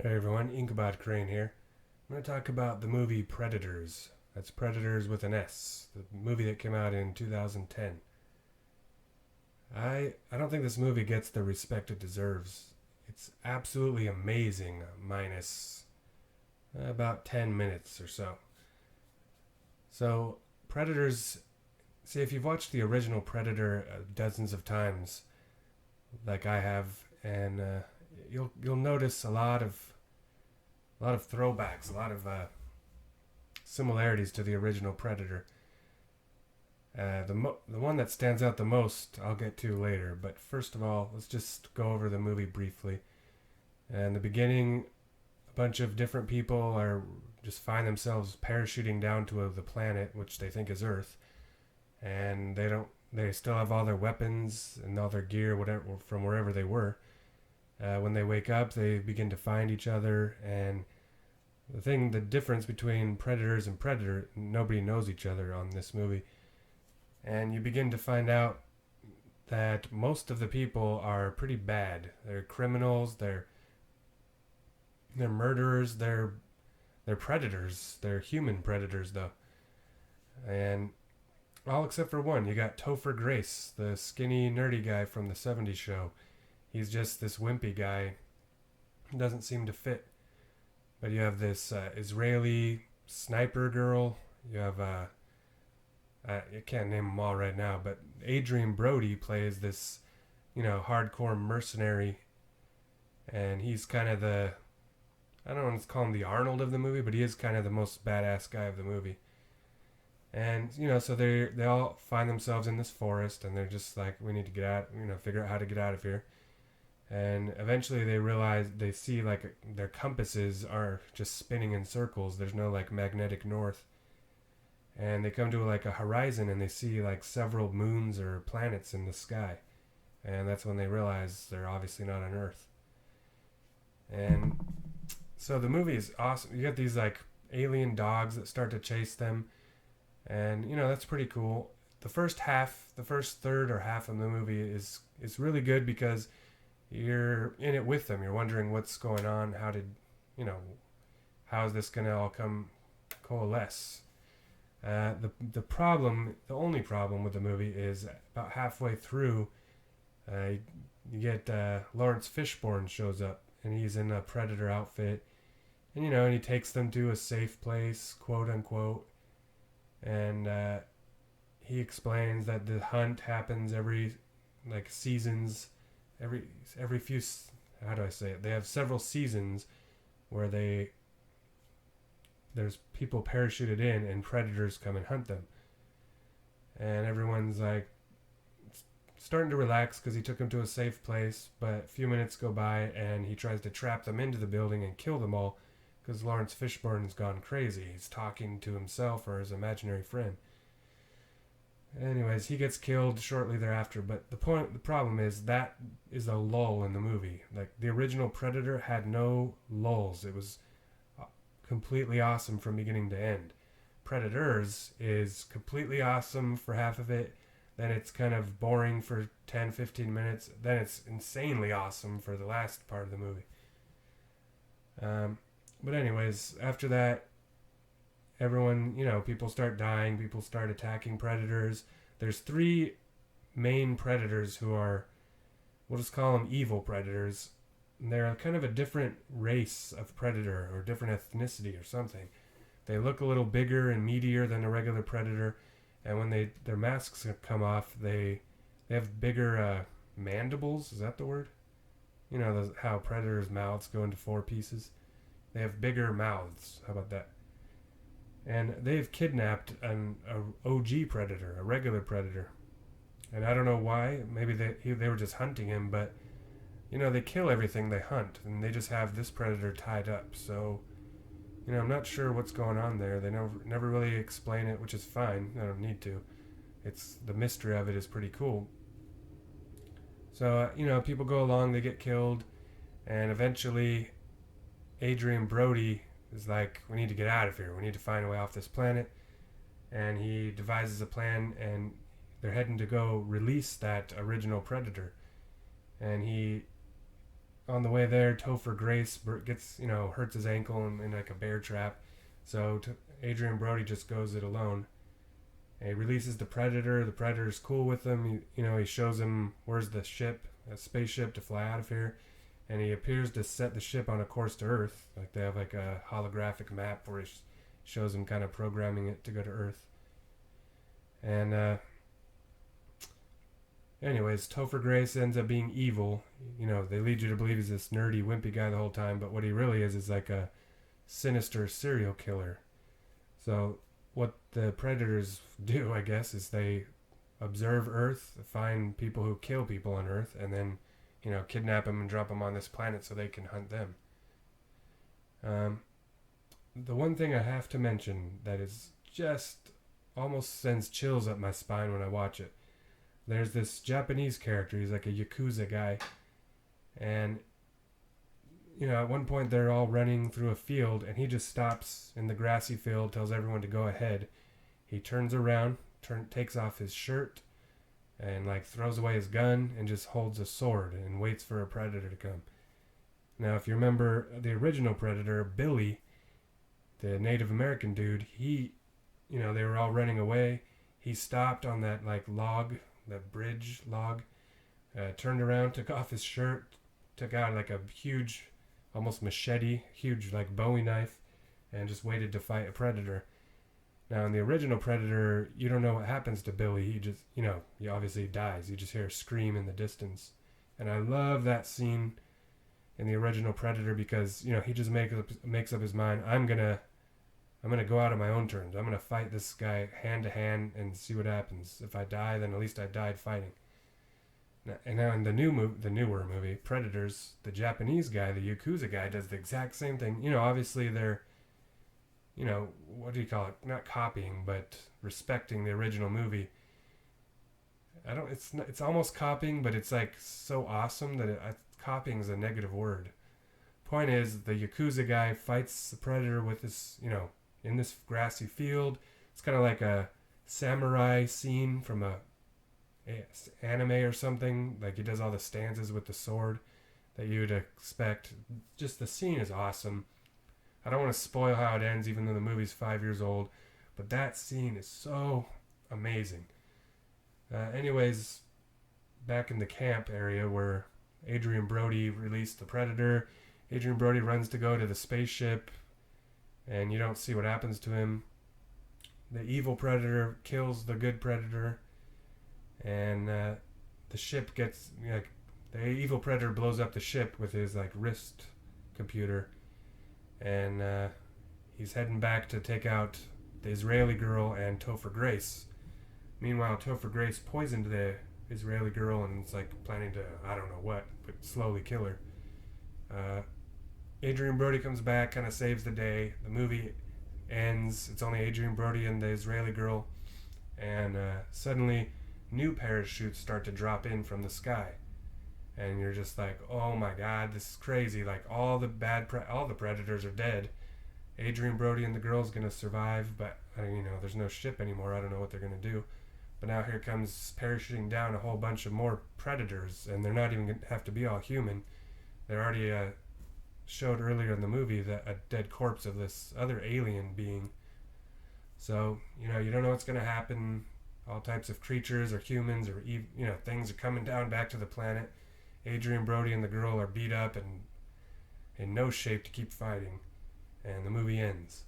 Hey everyone, Inkabod Crane here. I'm going to talk about the movie Predators. That's Predators with an S, the movie that came out in 2010. I don't think this movie gets the respect it deserves. It's absolutely amazing, minus about 10 minutes or so. So, Predators, see, if you've watched the original Predator dozens of times, like I have, and you'll notice a lot of throwbacks, a lot of similarities to the original Predator. The one that stands out the most I'll get to later, but first of all, let's just go over the movie briefly. In the beginning, a bunch of different people are just find themselves parachuting down to the planet, which they think is Earth, and they still have all their weapons and all their gear, whatever from wherever they were. When they wake up, they begin to find each other, and the difference between predators and predator, nobody knows each other on this movie, and you begin to find out that most of the people are pretty bad. They're criminals. They're murderers. They're predators. They're human predators though, and all except for one. You got Topher Grace, the skinny nerdy guy from the '70s show. He's just this wimpy guy. Doesn't seem to fit. But you have this Israeli sniper girl. You have I can't name them all right now, but Adrian Brody plays this, hardcore mercenary, and he's kind of the I don't want to call him the Arnold of the movie, but he is kind of the most badass guy of the movie. And so they all find themselves in this forest, and they're just like, we need to get out, figure out how to get out of here. And eventually they see like their compasses are just spinning in circles. There's no like magnetic north. And they come to like a horizon and they see like several moons or planets in the sky. And that's when they realize they're obviously not on Earth. And so the movie is awesome. You get these like alien dogs that start to chase them. And that's pretty cool. The first third or half of the movie is really good because you're in it with them. You're wondering what's going on. You know, how is this gonna all come coalesce? The only problem with the movie is about halfway through, uh, you get Lawrence Fishburne shows up, and he's in a predator outfit, and he takes them to a safe place, quote unquote, and he explains that the hunt happens every like seasons, every few. How do I say it? They have several seasons where there's people parachuted in and predators come and hunt them. And everyone's like starting to relax because he took them to a safe place. But a few minutes go by and he tries to trap them into the building and kill them all because Lawrence Fishburne's gone crazy. He's talking to himself or his imaginary friend. Anyways, he gets killed shortly thereafter. But the problem is that is a lull in the movie. Like the original Predator had no lulls. It was completely awesome from beginning to end. Predators is completely awesome for half of it, then it's kind of boring for 10, 15 minutes, then it's insanely awesome for the last part of the movie. But, anyways, after that, everyone, people start dying, people start attacking predators. There's three main predators who are, we'll just call them evil predators. They're kind of a different race of predator or different ethnicity or something. They look a little bigger and meatier than a regular predator, and when their masks come off, they have bigger mandibles. Is that the word? How predators' mouths go into four pieces. They have bigger mouths. How about that? And they've kidnapped an OG predator, a regular predator, and I don't know why. Maybe they were just hunting him, but they kill everything they hunt, and they just have this predator tied up. So, I'm not sure what's going on there. They never really explain it, which is fine. I don't need to. It's the mystery of it is pretty cool. So, people go along, they get killed, and eventually Adrian Brody is like, we need to get out of here. We need to find a way off this planet. And he devises a plan, and they're heading to go release that original predator. And he on the way there, Topher Grace gets, hurts his ankle in like a bear trap. So Adrian Brody just goes it alone. And he releases the Predator. The Predator's cool with him. He shows him where's the ship, a spaceship to fly out of here. And he appears to set the ship on a course to Earth. Like they have like a holographic map where he shows him kind of programming it to go to Earth. And anyways, Topher Grace ends up being evil. They lead you to believe he's this nerdy, wimpy guy the whole time, but what he really is like a sinister serial killer. So what the Predators do, I guess, is they observe Earth, find people who kill people on Earth, and then, kidnap them and drop them on this planet so they can hunt them. The one thing I have to mention that is just almost sends chills up my spine when I watch it. There's this Japanese character. He's like a Yakuza guy. And, at one point they're all running through a field and he just stops in the grassy field, tells everyone to go ahead. He turns around, takes off his shirt and throws away his gun and just holds a sword and waits for a predator to come. Now, if you remember the original Predator, Billy, the Native American dude, he, they were all running away. He stopped on that log, that bridge log, turned around, took off his shirt, took out a huge, almost machete, huge Bowie knife, and just waited to fight a predator. Now, in the original Predator, you don't know what happens to Billy. He just, he obviously dies. You just hear a scream in the distance. And I love that scene in the original Predator because, he just makes up his mind. I'm gonna go out on my own terms. I'm gonna fight this guy hand to hand and see what happens. If I die, then at least I died fighting. And now in the newer movie, Predators, the Japanese guy, the Yakuza guy, does the exact same thing. Obviously they're, what do you call it? Not copying, but respecting the original movie. It's almost copying, but it's so awesome that copying is a negative word. Point is, the Yakuza guy fights the Predator with this, in this grassy field. It's kind of like a samurai scene from a anime or something. He does all the stanzas with the sword that you would expect. Just the scene is awesome. I don't want to spoil how it ends, even though the movie's 5 years old, but that scene is so amazing. Anyways, back in the camp area where Adrian Brody released the Predator, Adrian Brody runs to go to the spaceship, and you don't see what happens to him. The evil Predator kills the good Predator, and the ship gets, the evil Predator blows up the ship with his wrist computer, and he's heading back to take out the Israeli girl and Topher Grace. Meanwhile, Topher Grace poisoned the Israeli girl and is planning to, I don't know what, but slowly kill her. Adrian Brody comes back, kind of saves the day. The movie ends. It's only Adrian Brody and the Israeli girl, and suddenly new parachutes start to drop in from the sky. And you're just oh my god, this is crazy. All the all the predators are dead. Adrian Brody and the girl's gonna survive, but there's no ship anymore. I don't know what they're gonna do. But now here comes parachuting down a whole bunch of more predators, and they're not even gonna have to be all human. They're already showed earlier in the movie that a dead corpse of this other alien being. So you don't know what's gonna happen. All types of creatures or humans or things are coming down back to the planet. Adrian Brody and the girl are beat up and in no shape to keep fighting, and the movie ends.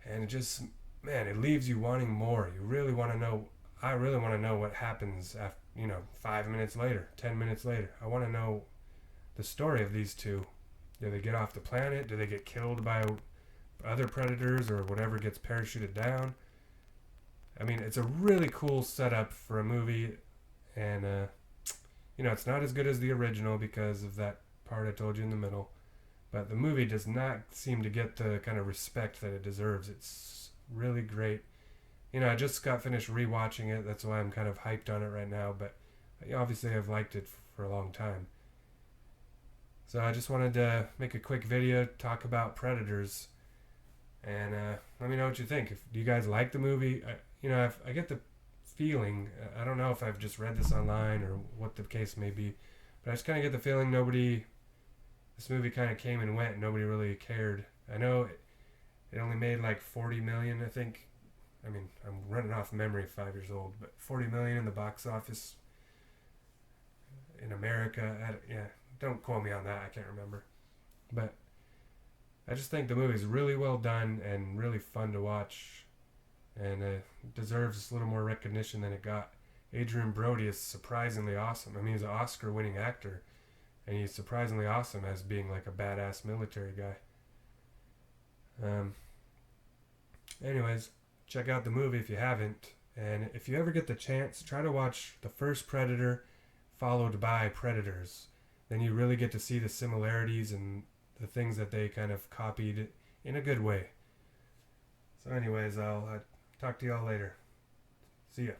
And it just, man, it leaves you wanting more. You really want to know. I really want to know what happens after, 5 minutes later, 10 minutes later. I want to know the story of these two. Do they get off the planet? Do they get killed by other predators or whatever gets parachuted down? I mean, it's a really cool setup for a movie, and it's not as good as the original because of that part I told you in the middle, but the movie does not seem to get the kind of respect that it deserves. It's really great. I just got finished rewatching it. That's why I'm kind of hyped on it right now, but obviously I've liked it for a long time. So I just wanted to make a quick video, talk about Predators, and let me know what you think. Do you guys like the movie? I get the feeling, I don't know if I've just read this online or what the case may be, But I just kind of get the feeling this movie kind of came and went. Nobody really cared. I know it only made like 40 million, I think. I mean, I'm running off memory, 5 years old, but 40 million in the box office in America. Yeah, don't quote me on that. I can't remember. But I just think the movie's really well done and really fun to watch, and deserves a little more recognition than it got. Adrian Brody is surprisingly awesome. I mean, he's an Oscar-winning actor, and he's surprisingly awesome as being like a badass military guy. Anyways, check out the movie if you haven't, and if you ever get the chance, try to watch the first Predator followed by Predators. Then you really get to see the similarities and the things that they kind of copied in a good way. So anyways, I'll talk to y'all later. See ya.